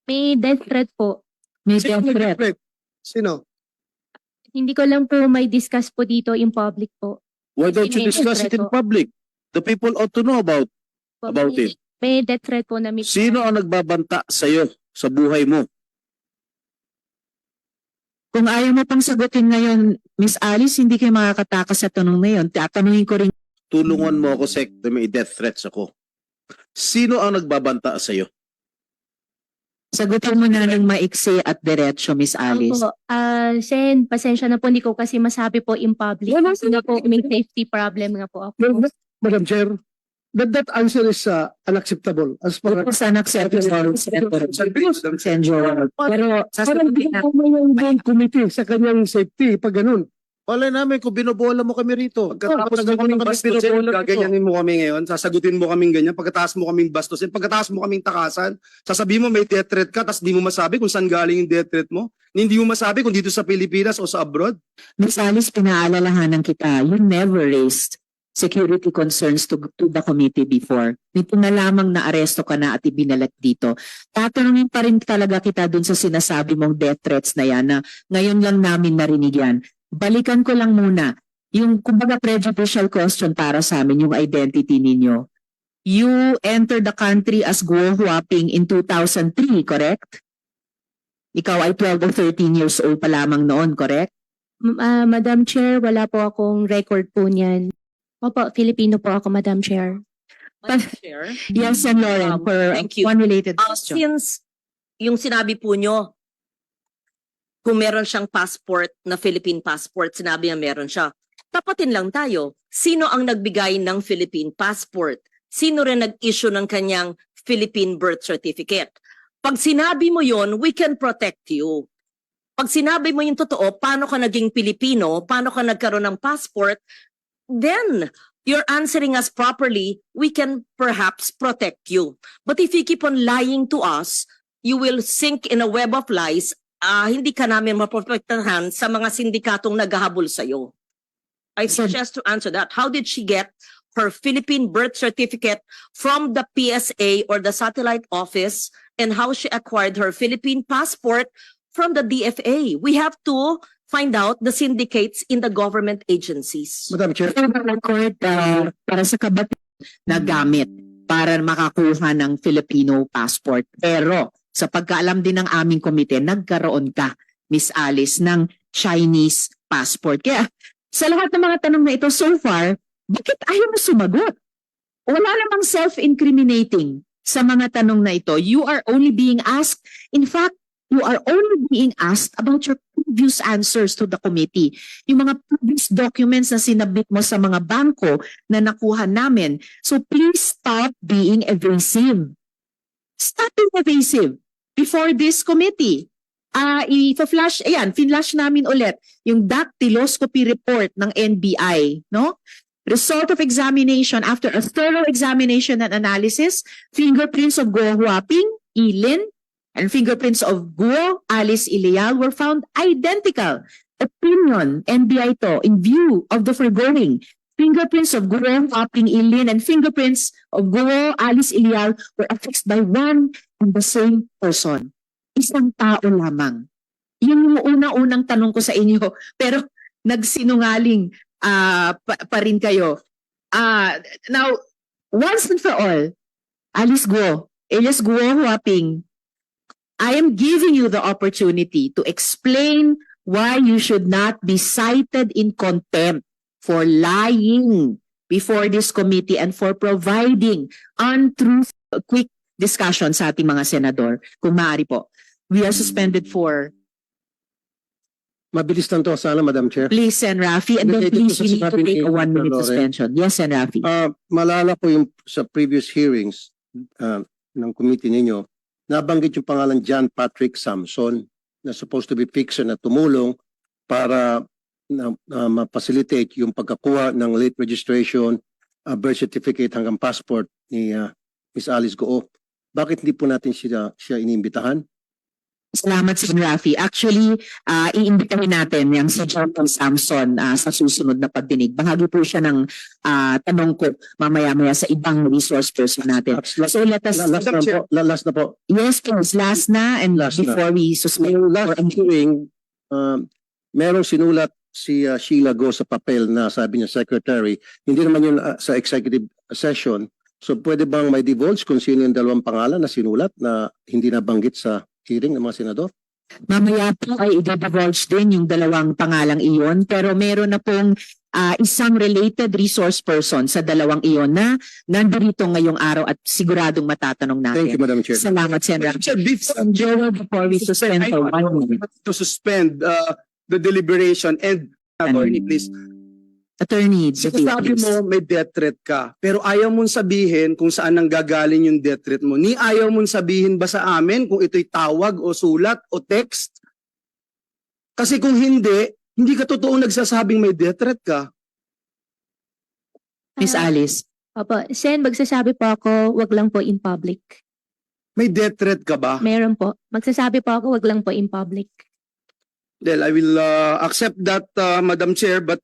May death threat po. May Sino death threat. nag-threat? Sino? Hindi ko lang po may discuss po dito in public po. Why don't you May discuss death it in threat po. public? The people ought to know about May- it. May death threat po na may... Sino ang nagbabanta sa'yo sa buhay mo? Kung ayaw mo pang sagutin ngayon, Miss Alice, hindi kayo makakatakas sa tanong na yun. Tatanungin ko rin. Tulungan mo ako, Sec, na may death threats ako. Sino ang nagbabanta sa'yo? Sagutin mo na ng maiksi at diretso, Miss Alice. Opo. Sen, pasensya na po, hindi ko kasi masabi po in public. Wala Kasi nga po, may safety problem nga po ako. Madam Chair, that answer is unacceptable as far Ito as... sa unacceptable, Senator Senjo. Pero Parang sasagutin hindi na. ko yung committee sa kanyang safety pag ganun. Wala namin kung binobola mo kami rito. Pagkatapos mo kaming bastusin, gaganyanin mo kami ngayon, sasagutin mo kaming ganyan, pagkatapos mo kaming bastusin, pagkatapos mo kaming takasan, sasabihin mo may death threat ka, tapos di mo masabi kung saan galing yung death threat mo, hindi mo masabi kung dito sa Pilipinas o sa abroad. Miss Alice, pinaalalahanan kita, you never raised security concerns to the committee before. Nito na lamang na aresto ka na at ibinalat dito. Tatanungin pa rin talaga kita dun sa sinasabi mong death threats na yan na ngayon lang namin narinig yan. Balikan ko lang muna yung kumbaga prejudicial question para sa amin, yung identity ninyo. You entered the country as Guo Huaping in 2003, correct? Ikaw ay 12 or 13 years old pa lamang noon, correct? Madam Chair, wala po akong record po niyan. Opo, Filipino po ako, Madam Chair. Madam Chair, Yes, and Lauren, for thank you. one related question. since yung sinabi po nyo, kung meron siyang passport na Philippine passport, sinabi niya meron siya. Tapatin lang tayo. Sino ang nagbigay ng Philippine passport? Sino rin nag-issue ng kanyang Philippine birth certificate? Pag sinabi mo yon, we can protect you. Pag sinabi mo yung totoo, paano ka naging Pilipino, paano ka nagkaroon ng passport, then you're answering us properly, we can perhaps protect you. But if you keep on lying to us, you will sink in a web of lies. Hindi ka namin maprotektahan sa mga sindikatong naghahabol sa'yo. I suggest to answer that. How did she get her Philippine birth certificate from the PSA or the satellite office, and how she acquired her Philippine passport from the DFA? We have to find out the syndicates in the government agencies. Madam Chair, Record para sa kabataan na gamit para makakuha ng Filipino passport. Pero sa pagkaalam din ng aming komite, nagkaroon ka, Miss Alice, ng Chinese passport. Kaya sa lahat ng mga tanong na ito so far, bakit ayaw mo sumagot? Wala namang self-incriminating sa mga tanong na ito. You are only being asked, in fact, you are only being asked about your previous answers to the committee. Yung mga previous documents na sinabit mo sa mga bangko na nakuha namin. So please stop being evasive. Stop being evasive before this committee. I-flash, ayan, finlash namin ulit yung dactyloscopy report ng NBI, no? Result of examination after a thorough examination and analysis, fingerprints of Guo Huaping, Ilin, and fingerprints of Guo Alice Ilial were found identical. Opinion, NBI to, in view of the foregoing, fingerprints of Guo Huaping, Ilin, and fingerprints of Guo Alice Ilial were affixed by one and the same person. Isang tao lamang. Yun yung unang-unang tanong ko sa inyo, pero nagsinungaling pa rin kayo. Now, once and for all, Alice Guo, alias Guo Huaping, I am giving you the opportunity to explain why you should not be cited in contempt for lying before this committee and for providing untruth, quick discussion sa ating mga senador. Kung maaari po, we are suspended for, mabilis lang to sana, Madam Chair. please, Sen. Rafi, and then Related please, to we need to sinabi take ni a 1-minute Lauren. suspension. Yes, Sen. Rafi. Malala ko yung sa previous hearings ng committee ninyo, nabanggit yung pangalan John Patrick Samson na supposed to be fixer na tumulong para ma-facilitate yung pagkakuha ng late registration, birth certificate hanggang passport ni Miss Alice Guo. Bakit hindi po natin siya iniimbitahan? Salamat si Rafi. Actually, iimbitahin natin yung si Jonathan Samson sa susunod na pagdinig. Bahagi po siya ng tanong ko mamaya-maya sa ibang resource person natin. So let us... Last na po. Yes, please. Last na and Last na. before we suspend. Yung last hearing, merong sinulat si Sheila Go sa papel na sabi niya secretary, hindi naman yun sa executive session. So pwede bang may divulge kung sino yung dalawang pangalan na sinulat na hindi nabanggit sa hearing ng mga senador? Mamaya po ay i-divulge din yung dalawang pangalang iyon, pero meron na pong isang related resource person sa dalawang iyon na nandito ngayong araw at siguradong matatanong natin. Thank you, Madam Chair. Salamat, Senator. Before Before we suspend for 1 minute. to suspend the deliberation and attorney, please. Attorney, Sabi mo may death threat ka, pero ayaw mong sabihin kung saan nang gagaling yung death threat mo. Ni ayaw mong sabihin ba sa amin kung ito'y tawag o sulat o text? Kasi kung hindi ka totoong nagsasabing may death threat ka. Miss Alice. Opo, Sen, magsasabi po ako, wag lang po in public. May death threat ka ba? Meron po. Magsasabi po ako, wag lang po in public. Well, I will accept that, Madam Chair, but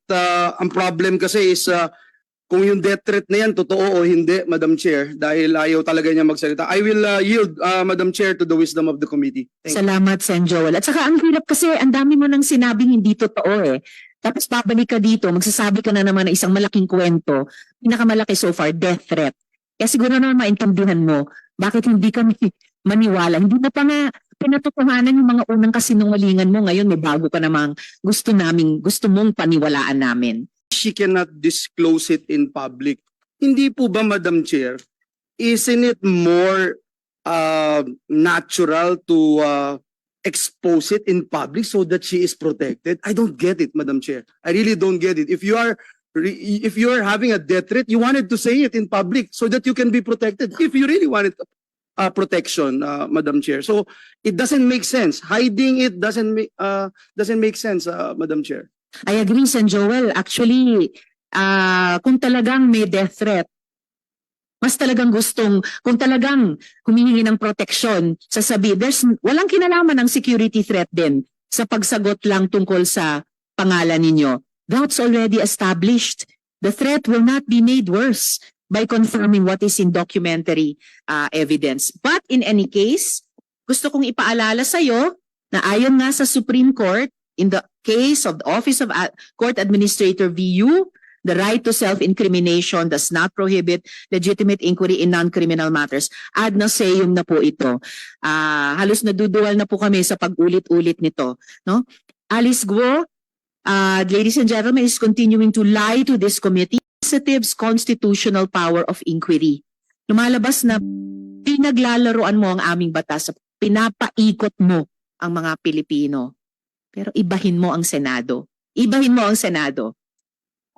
ang problem kasi is kung yung death threat na yan, totoo o hindi, Madam Chair, dahil ayaw talaga niya magsalita. I will yield, Madam Chair, to the wisdom of the committee. Thank you. Salamat, Sen Joel. At saka ang hirap kasi, ang dami mo nang sinabing hindi totoo eh. Tapos babalik ka dito, magsasabi ka na naman ng isang malaking kwento, pinakamalaki so far, death threat. Kaya siguro naman maintindihan mo, bakit hindi kami maniwala. Hindi mo pa nga pinatotohanan yung mga unang kasinungalingan mo. Ngayon may bago ka namang gusto mong paniwalaan namin. She cannot disclose it in public. Hindi po ba, Madam Chair, isn't it more natural to expose it in public so that she is protected? I don't get it, Madam Chair. I really don't get it. If you are having a death threat, you wanted to say it in public so that you can be protected. If you really wanted protection, Madam Chair. So it doesn't make sense. Hiding it doesn't make sense, Madam Chair. I agree, Sen Joel. Actually, kung talagang may death threat, mas talagang kung talagang humihingi ng proteksyon, walang kinalaman ng security threat din sa pagsagot lang tungkol sa pangalan ninyo. That's already established. The threat will not be made worse by confirming what is in documentary evidence. But in any case, gusto kong ipaalala sa iyo na ayon nga sa Supreme Court, in the case of the Office of Court Administrator VU, the right to self-incrimination does not prohibit legitimate inquiry in non-criminal matters. Ad nauseam na po ito. Halos naduduwal na po kami sa pag-ulit-ulit nito. No? Alice Guo, ladies and gentlemen, is continuing to lie to this committee. Legislative's constitutional power of inquiry. Lumalabas na pinaglalaroan mo ang aming batas, pinapaikot mo ang mga Pilipino. Pero ibahin mo ang Senado. Ibahin mo ang Senado.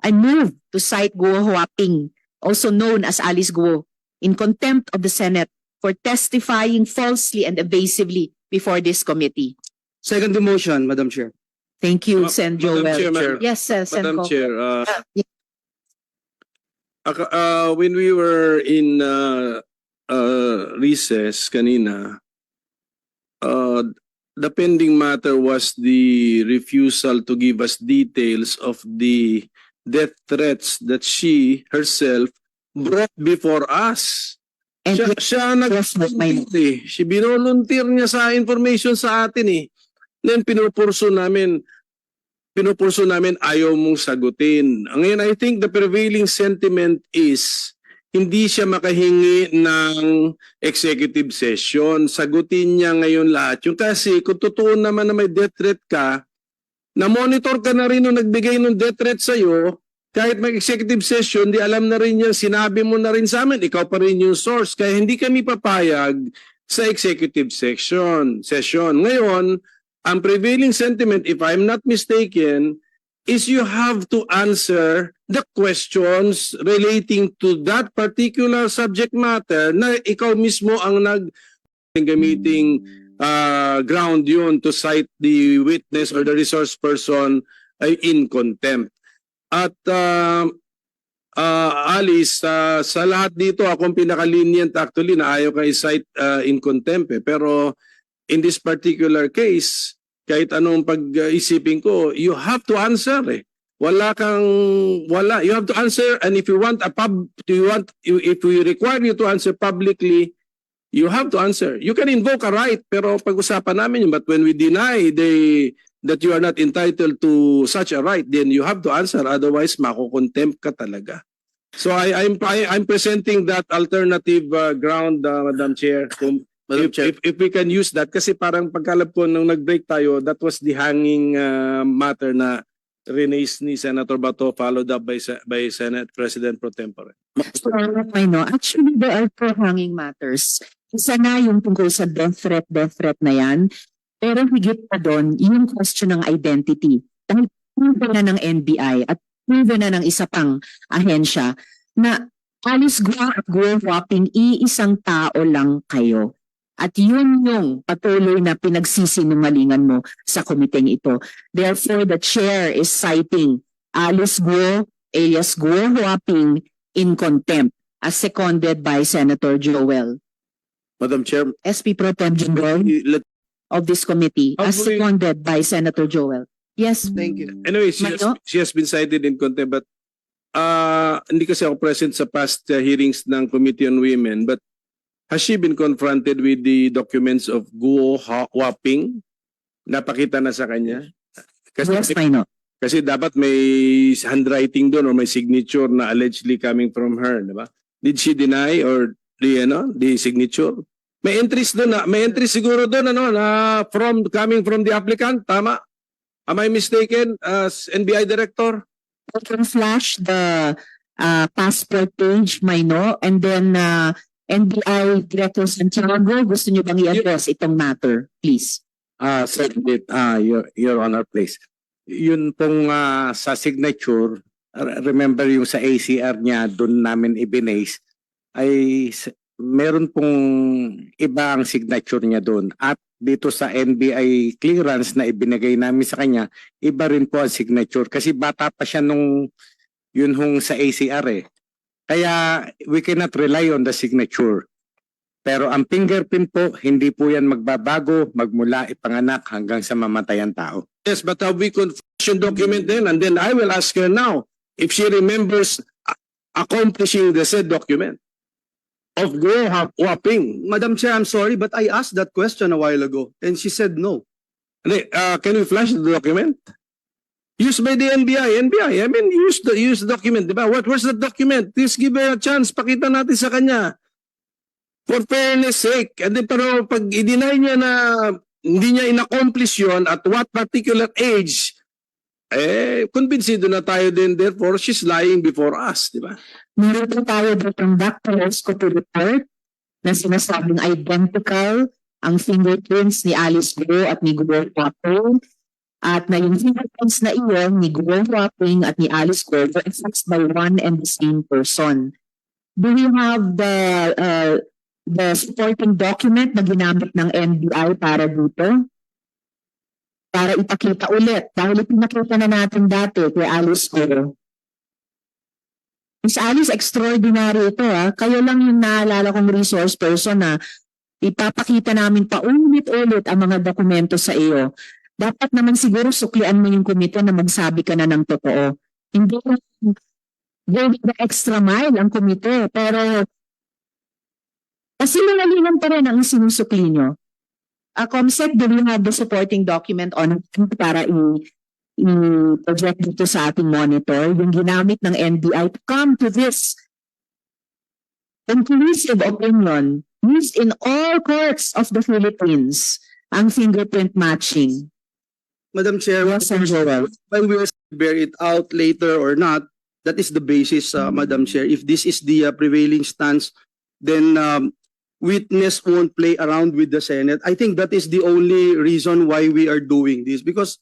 I move to cite Guo Huaping, also known as Alice Guo, in contempt of the Senate for testifying falsely and evasively before this committee. Second the motion, Madam Chair. Thank you, Sen Joel. Chair, Yes, Sen Madam Ko. Chair, when we were in recess kanina, the pending matter was the refusal to give us details of the death threats that she herself brought before us. And Siya nag-volunteer eh. She binolunteer niya sa information sa atin eh. Then pinupurso namin ayaw mong sagutin. Ngayon, I think the prevailing sentiment is hindi siya makahingi ng executive session. Sagutin niya ngayon lahat. Yung kasi kung totoo naman na may death threat ka, na-monitor ka na rin nung nagbigay ng death threat sa'yo, kahit may executive session, di alam na rin niya, sinabi mo na rin sa amin, ikaw pa rin yung source. Kaya hindi kami papayag sa executive session. Ngayon, ang prevailing sentiment, if I'm not mistaken, is you have to answer the questions relating to that particular subject matter na ikaw mismo ang gamiting ground yun to cite the witness or the resource person in contempt. At Alice, sa lahat dito, akong pinaka-lenient actually na ayaw ka i-cite in contempt. Pero in this particular case, kahit anong pag-isipin ko, you have to answer eh. You have to answer, and if you want if we require you to answer publicly, you have to answer. You can invoke a right, pero pag-usapan namin yun. But when we deny that you are not entitled to such a right, then you have to answer. Otherwise, makukontempt ka talaga. So I'm presenting that alternative ground, Madam Chair. If we can use that, kasi parang pagkalap ko nung nag-break tayo, that was the hanging matter na release ni Senator Bato, followed up by Senate President Pro Tempore. I know. Actually, there are two hanging matters. Isa na yung tungkol sa death threat na yan. Pero higit pa doon, yung question ng identity. Dahil proven na ng NBI at proven na ng isa pang ahensya na Alice Guo at Guo Huaping, iisang tao lang kayo. At yun yung patuloy na pinagsisinungalingan mo sa komiteng ito. Therefore, the chair is citing Alice Guo alias Guo Huaping in contempt as seconded by Senator Joel. Madam Chair, SP Pro Tem Joel of this committee as Hopefully- seconded by Senator Joel. Yes. Thank you. Anyway, Mato? she has been cited in contempt, but hindi kasi ako present sa past hearings ng Committee on Women, but has she been confronted with the documents of Guo Huaping? Napakita na sa kanya? Yes, I know. Kasi dapat may handwriting doon or may signature na allegedly coming from her, di ba? Did she deny or the signature? May entries doon, may entries siguro doon na coming from the applicant, tama? Am I mistaken as NBI director? I can flash the passport page, Maino, and then NBI Director Santiago, gusto niyo bang i-address itong matter, please? Your Honor, please. Yun pong sa signature, remember yung sa ACR niya, doon namin ibinase, ay meron pong iba ang signature niya doon. At dito sa NBI clearance na ibinigay namin sa kanya, iba rin po ang signature. Kasi bata pa siya nung yun hong sa ACR eh. Kaya we cannot rely on the signature. Pero ang fingerprint po, hindi po yan magbabago magmula ipanganak hanggang sa mamatay ang tao. Yes, but have we confession document then? And then I will ask her now if she remembers accomplishing the said document of Guo Huaping. Madam Chair, I'm sorry, but I asked that question a while ago and she said no. Can we flash the document? Used by the NBI. I mean, use the document, di ba? Where's the document? Please give her a chance. Pakita natin sa kanya. For fairness sake. And then, pero pag i-deny niya na hindi niya in-accomplish yun at what particular age, kumbinsido na tayo din. Therefore, she's lying before us, di ba? Meron po tayo ditong doctor's copy report na sinasabing identical ang fingerprints ni Alice Guo at ni Guo Huaping. At na yung fingerprints na iyon ni Guo Huaping at ni Alice Guo were affixed by one and the same person. Do you have the supporting document na ginamit ng NBI para dito? Para ipakita ulit. Dahil ipinakita na natin dati kay Alice Guo. Miss Alice, extraordinary ito ha. Kayo lang yung naalala kong resource person na ipapakita namin paulit-ulit ang mga dokumento sa iyo. Dapat naman siguro suklian mo yung komite na magsabi ka na ng totoo. Hindi going the extra mile ang komite, pero kasi nangalingan pa rin ang sinusukli nyo. Comsec, do you have the supporting document on para i-project dito sa ating monitor, yung ginamit ng NBI to come to this conclusive opinion used in all courts of the Philippines, ang fingerprint matching. Madam Chair, Yes, Sir Joel. when we will bear it out later or not, that is the basis, Madam Chair. If this is the prevailing stance, then witness won't play around with the Senate. I think that is the only reason why we are doing this, because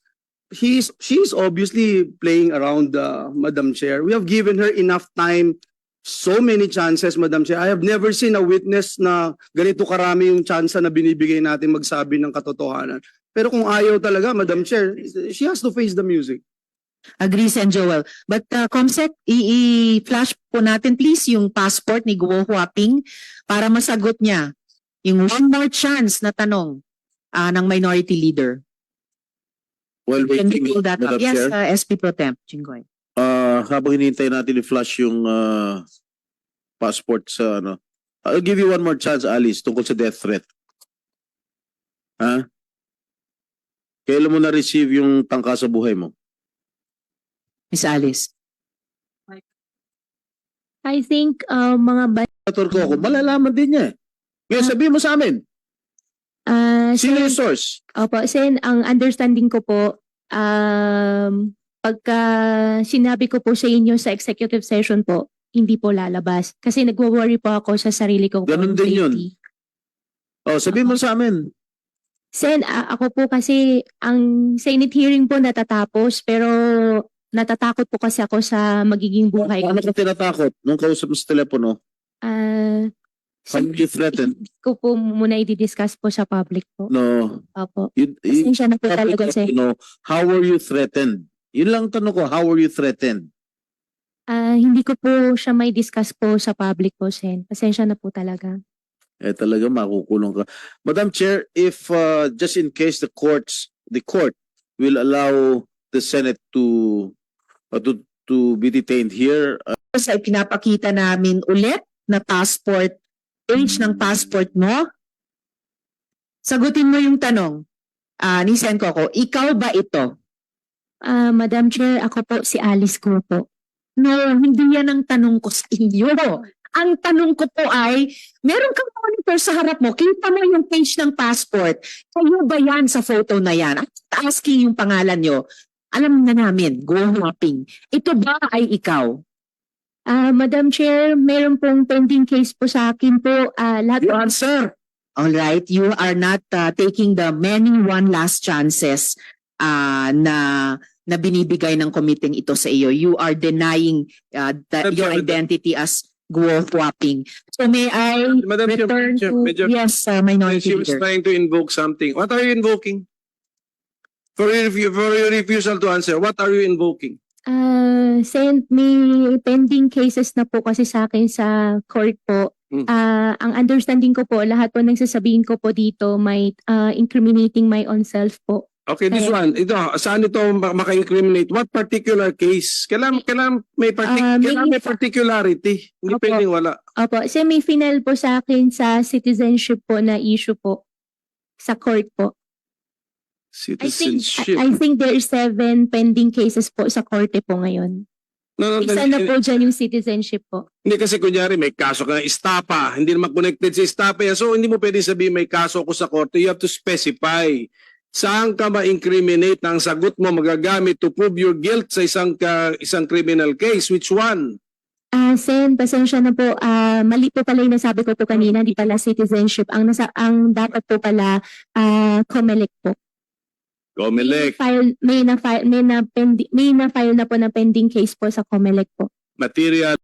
she is obviously playing around, Madam Chair. We have given her enough time, so many chances, Madam Chair. I have never seen a witness na ganito karami yung chance na binibigay natin magsabi ng katotohanan. Pero kung ayaw talaga, Madam Chair, she has to face the music. Agree, Sen Joel. But Comsec, i-flash po natin please yung passport ni Guo Huaping para masagot niya yung one more chance na tanong. ng Minority Leader. While Can we waiting, pull that up? Madam Yes, Chair, SP Pro Temp, Jinggoy. habang hinihintay natin i-flash yung passport sa ano, I'll give you one more chance, Alice, tungkol sa death threat. Ha? Kailan mo na-receive yung tangka sa buhay mo? Miss Alice. I think mga Senator ko ako, malalaman din niya. Ngayon sabihin mo sa amin, sino yung source? Opo, Sen, ang understanding ko po, pagka sinabi ko po sa inyo sa executive session po, hindi po lalabas. Kasi nagwo-worry po ako sa sarili ko. Ganun din yun. Oh, sabihin mo sa amin. Sen, ako po kasi, ang Senate hearing po natatapos, pero natatakot po kasi ako sa magiging buhay ko. Ano ka tinatakot nung kausap mo sa telepono? How Sen, you threaten? ko po muna i-discuss po sa public po. No. Opo. You, Pasensya na po talaga, Sen. how were you threatened? Yun lang tanong ko, how were you threatened? Hindi ko po siya may discuss po sa public po, Sen. Pasensya na po talaga. Eh talaga makukulong ka. Madam Chair, if just in case the court will allow the Senate to be detained here, Sa pinapakita namin ulit na passport, page ng passport mo. Sagutin mo yung tanong. Ni Sen Coco, ikaw ba ito? Madam Chair, ako po si Alice Go po. No, hindi yan ang tanong ko sa inyo. Ang tanong ko po ay, meron kang monitor sa harap mo, kita mo yung page ng passport. Kayo ba yan sa photo na yan? At asking yung pangalan nyo. Alam na namin, go hopping. Ito ba ay ikaw? Madam Chair, meron pong pending case po sa akin po. Lahat You answer. All right, you are not taking the many one last chances na binibigay ng committee ito sa iyo. You are denying your identity as Guo Huaping. So may I Madam Chair, return Chair, to Major, yes, Minority she was Leader. trying to invoke something. What are you invoking? For your refusal to answer, what are you invoking? Sen, may pending cases na po kasi sa akin sa court po. Ang understanding ko po, lahat po ng sasabihin ko po dito may incriminating my own self po. Okay, this one. Ito, saan ito maka-incriminate? What particular case? Kailangan may particularity. Hindi Opo. pwedeng wala. Opo, Sen, may final po sa akin sa citizenship po na issue po sa court po. Citizenship. I think there is 7 pending cases po sa korte po ngayon. No, Isa na po dyan yung citizenship po. Hindi kasi kunyari may kaso ka ng estapa, hindi naman connected sa estapa yan. So hindi mo pwede sabihin may kaso ako sa korte. You have to specify. Saan ka ma-incriminate na ang sagot mo magagamit to prove your guilt sa isang criminal case? Which one? Sen, pasensya na po. Mali po pala yung nasabi ko po kanina, hindi pala citizenship. Ang dapat po pala COMELEC po. Comelec, May na-file na po na pending case po sa COMELEC po. material.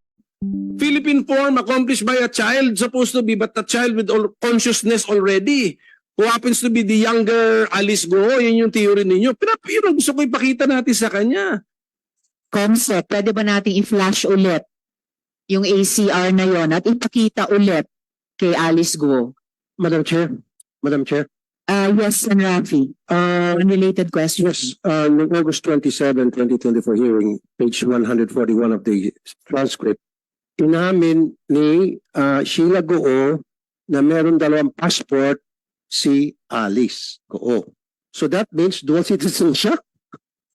Philippine form accomplished by a child supposed to be, but a child with consciousness already. Who happens to be the younger Alice Go, yun yung theory ninyo. Pero gusto ko ipakita natin sa kanya. Comsec, pwede ba natin i-flash ulit yung ACR na yon at ipakita ulit kay Alice Go? Madam Chair. Yes, Sen. Rafi. Unrelated questions. Yes, noong August 27, 2024 hearing, page 141 of the transcript, inamin ni Sheila Goo na meron 2 passport si Alice Goo. So that means dual citizen siya?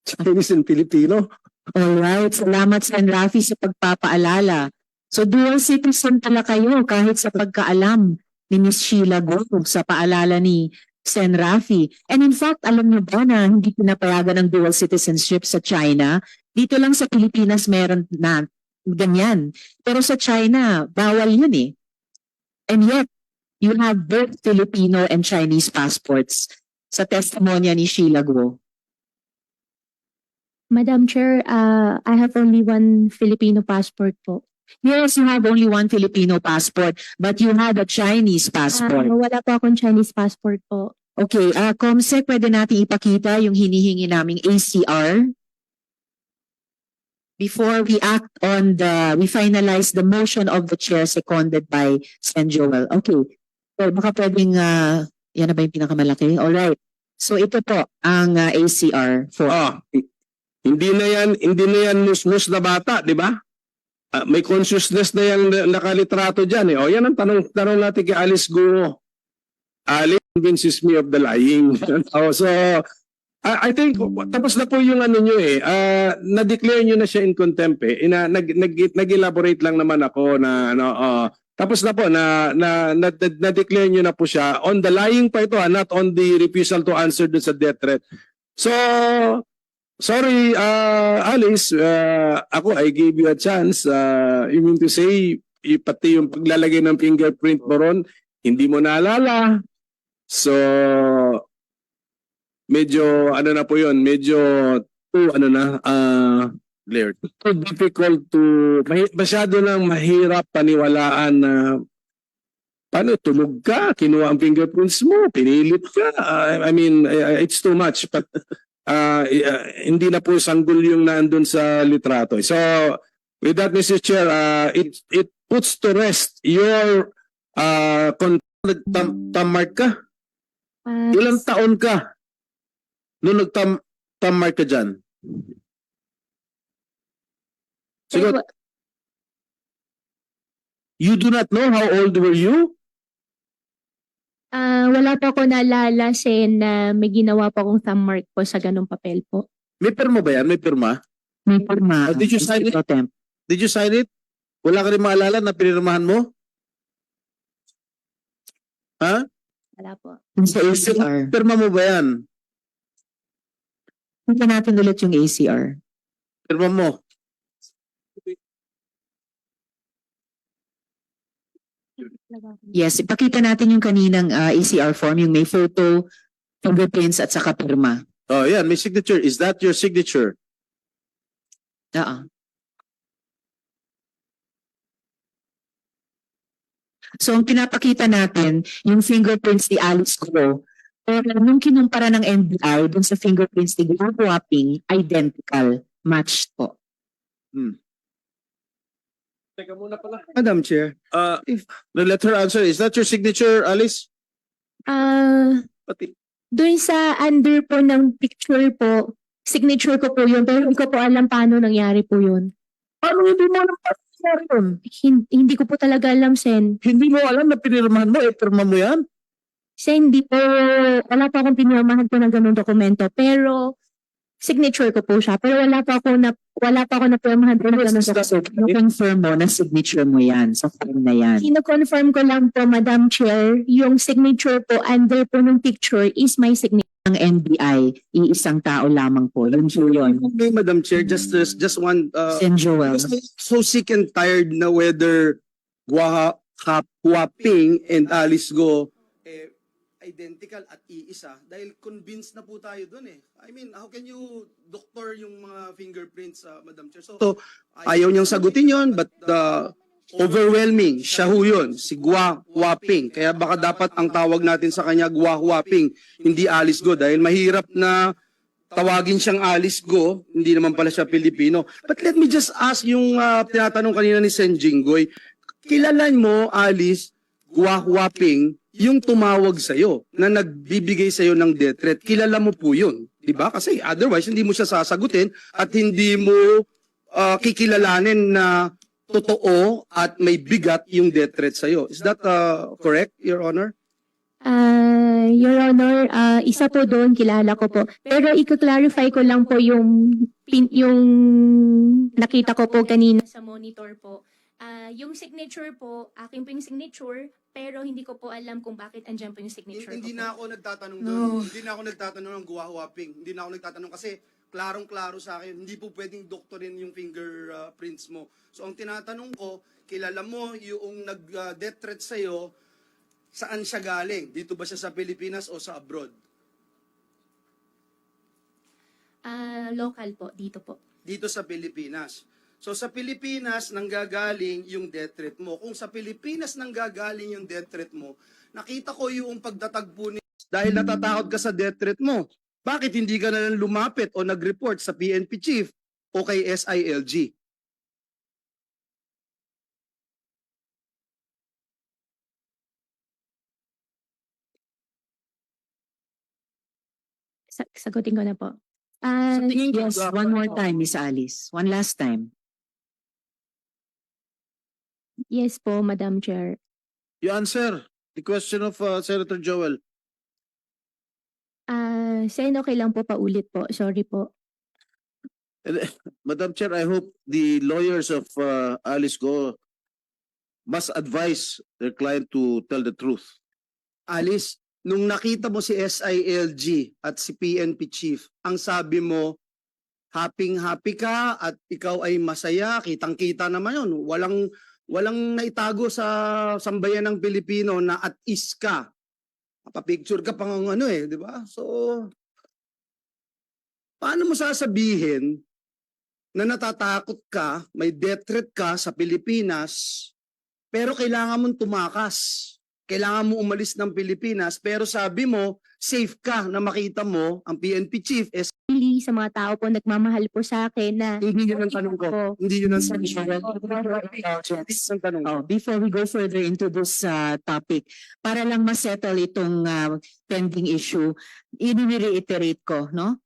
Chinese and Filipino? Alright, salamat Sen. Rafi sa pagpapaalala. So dual citizen pala kayo kahit sa pagkaalam ni Miss Sheila Goo sa paalala ni Sen. Rafi. And in fact, alam niyo ba na hindi pinapayagan ng dual citizenship sa China? Dito lang sa Pilipinas meron na ganyan. Pero sa China, bawal yun eh. And yet, you have both Filipino and Chinese passports sa testimonya ni Sheila Goo. Madam Chair, I have only 1 Filipino passport po. Yes, you have only 1 Filipino passport, but you had a Chinese passport. Wala po akong Chinese passport po. Okay, Comsec, pwede natin ipakita yung hinihingi naming ACR before we act on we finalize the motion of the chair seconded by Sen. Joel. Okay, so baka pwedeng Yan na ba yung pinakamalaki? Alright. So ito po ang ACR for Hindi na yan musmus na bata, di ba? May consciousness na yan nakalitrato dyan eh. O yan ang tanong natin kay Alice Guo. Alice convinces me of the lying. So, I think tapos na po yung ano nyo eh. Na-declare nyo na siya in contempt eh. Nag-elaborate lang naman ako na ano, tapos na po na-declare nyo na po siya on the lying pa ito, not on the refusal to answer dun sa death threat. So, sorry, Alice, ako, I gave you a chance. You mean to say, pati yung paglalagay ng fingerprint mo ron, hindi mo naalala. So, medyo, ano na po yun, medyo, Blair. too difficult to, masyado nang mahirap paniwalaan na, paano, tulog ka, kinuha ang fingerprints mo, pinilit ka. I mean, it's too much, but, hindi na po sanggol yung nandun sa litrato. So, with that, Mr. Chair, it puts to rest your nagtammark ka? Ilang taon ka nung nagtammark ka dyan? Siguro, you do not know how old were you? Wala po ako naalala, Sen, na may ginawa po akong thumb mark po sa ganung papel po. May pirma ba yan? May pirma? may pirma. Did you sign it? Pro Temp. Did you sign it? Wala ka rin maalala na pinirmahan mo? Ha? Wala po. Yung sa ACR. Pirma mo ba yan? Punta natin ulit yung ACR. Pirma mo. Yes, ipakita natin yung kaninang ACR form, yung may photo, fingerprints at saka pirma. Oh, yan. May signature. Is that your signature? Oo. So, ang pinapakita natin, yung fingerprints ni Alice Guo, pero nung kinumpara ng NBI dun sa fingerprints ni Guo Huaping, identical, matched po. Teka muna pala. Madam Chair, Let her answer. Is that your signature, Alice? Pati. Doon sa under po ng picture po, signature ko po yun, pero hindi ko po alam paano nangyari po yun. Paano hindi mo alam paano nangyari yun? Hindi ko po talaga alam, Sen. Hindi mo alam na pinirmahan mo, pirma mo yan? Sen, hindi po, wala po akong pinirmahan po ng ganung dokumento, pero signature ko po siya, pero wala pa ako na pirmahan po ng ganung dokumento. I-confirm mo na signature mo yan sa form na yan. Kino-confirm ko lang po, Madam Chair, yung signature po under po ng picture is my signature. Ang NBI, iisang tao lamang po. Yun po yun. okay, Madam Chair, just one, Sen Joel. so sick and tired na whether Huaping and Alice Go identical at iisa dahil convinced na po tayo dun eh. I mean, how can you doctor yung mga fingerprints, Madam Chair? So, ayaw niyang sagutin yon, but overwhelming, siya ho yun, si Gua Huaping. Kaya baka dapat ang tawag natin sa kanya Gua Huaping, hindi Alice Go dahil mahirap na tawagin siyang Alice Go, hindi naman pala siya Pilipino. But let me just ask yung tinatanong kanina ni Sen Jinggoy, kilalan mo, Alice, Gua Huaping, yung tumawag sa'yo, na nagbibigay sa'yo ng death threat, kilala mo po yun. Diba? Kasi otherwise, hindi mo siya sasagutin at hindi mo kikilalanin na totoo at may bigat yung death threat sa'yo. Is that correct, Your Honor? Your Honor, isa po doon, kilala ko po. Pero i-clarify ko lang po yung nakita ko po kanina sa monitor po. Yung signature po, akin po yung signature, pero hindi ko po alam kung bakit andyan po yung signature Hindi ko na po. ako nagtatanong doon. Hindi na ako nagtatanong ng Gua Huaping. Hindi na ako nagtatanong kasi klarong-klaro sa akin, hindi po pwedeng doktorin yung fingerprints mo. So ang tinatanong ko, kilala mo yung nag-death threat sa'yo, saan siya galing? Dito ba siya sa Pilipinas o sa abroad? Local po, dito po. Dito sa Pilipinas. So sa Pilipinas nanggagaling yung death threat mo. Kung sa Pilipinas nanggagaling yung death threat mo, nakita ko yung pagtatagpo ni dahil natatakot ka sa death threat mo. Bakit hindi ka na lang lumapit o nag-report sa PNP chief o kay SILG? Sagutin ko na po. Sa tingin ko, Yes, one more time, Miss Alice. One last time. Yes po, Madam Chair. You answer the question of Senator Joel. Sen, okay lang po, paulit po. Sorry po. Madam Chair, I hope the lawyers of Alice Go must advise their client to tell the truth. Alice, nung nakita mo si SILG at si PNP chief, ang sabi mo, happy ka at ikaw ay masaya, kitang-kita naman yun. Walang naitago sa sambayan ng Pilipino na at is ka. Mapapicture ka pang di ba? So, paano mo sasabihin na natatakot ka, may death threat ka sa Pilipinas, pero kailangan mong tumakas. Kailangan mo umalis ng Pilipinas, pero sabi mo, safe ka na makita mo ang PNP chief. Really, sa mga tao po nagmamahal po sa akin na Hindi yun ang tanong ko. Hindi yun ang tanong ko. Before we go further into this topic, para lang ma-settle itong pending issue, i-reiterate ko, no?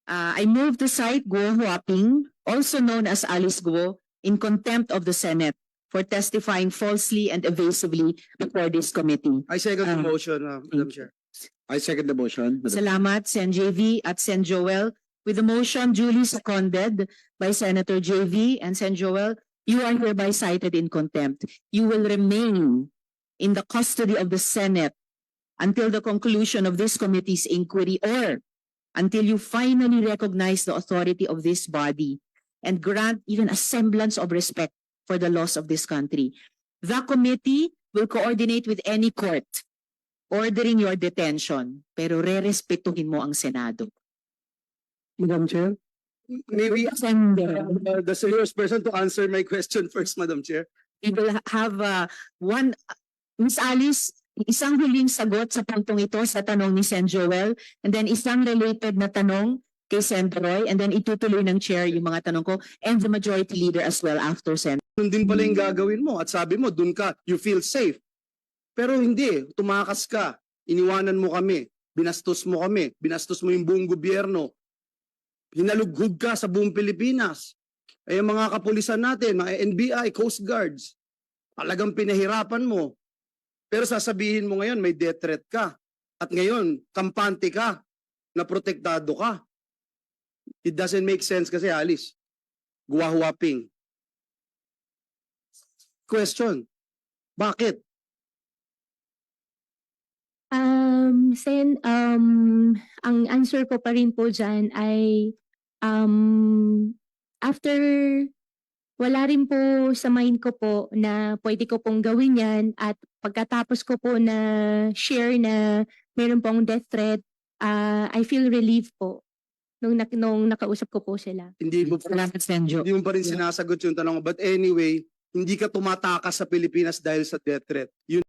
I move to cite Guo Huaping, also known as Alice Guo, in contempt of the Senate for testifying falsely and evasively before this committee. I second the motion, Madam Chair. I second the motion. Salamat, Sen JV at Sen Joel. With the motion duly seconded by Senator JV and Sen Joel, you are hereby cited in contempt. You will remain in the custody of the Senate until the conclusion of this committee's inquiry or until you finally recognize the authority of this body and grant even a semblance of respect for the laws of this country. The committee will coordinate with any court ordering your detention, pero re-respetuhin mo ang Senado. Madam Chair? Maybe the serious person to answer my question first, Madam Chair. We will have one, Miss Alice, isang huling sagot sa puntong ito sa tanong ni Sen Joel, and then isang related na tanong kay Sen Roy, and then itutuloy ng chair yung mga tanong ko, and the majority leader as well after Sen. Yun din pala yung gagawin mo at sabi mo, dun ka, you feel safe. Pero hindi, tumakas ka, iniwanan mo kami, binastos mo kami, binastos mo yung buong gobyerno, hinalughog ka sa buong Pilipinas. Ay mga kapulisan natin, mga NBI, Coast Guards, talagang pinahirapan mo. Pero sasabihin mo ngayon, may death threat ka. At ngayon, kampante ka, na protektado ka. It doesn't make sense kasi, Alice. Guwahuaping. Question. Bakit? Sen, ang answer ko pa rin po dyan ay after wala rin po sa mind ko po na pwede ko pong gawin yan at pagkatapos ko po na share na meron pong death threat, I feel relieved po nung nakausap ko po sila. Hindi mo Salamat, Sen Jo. Hindi mo pa rin sinasagot yung tanong. But anyway, hindi ka tumatakas sa Pilipinas dahil sa death threat. Yun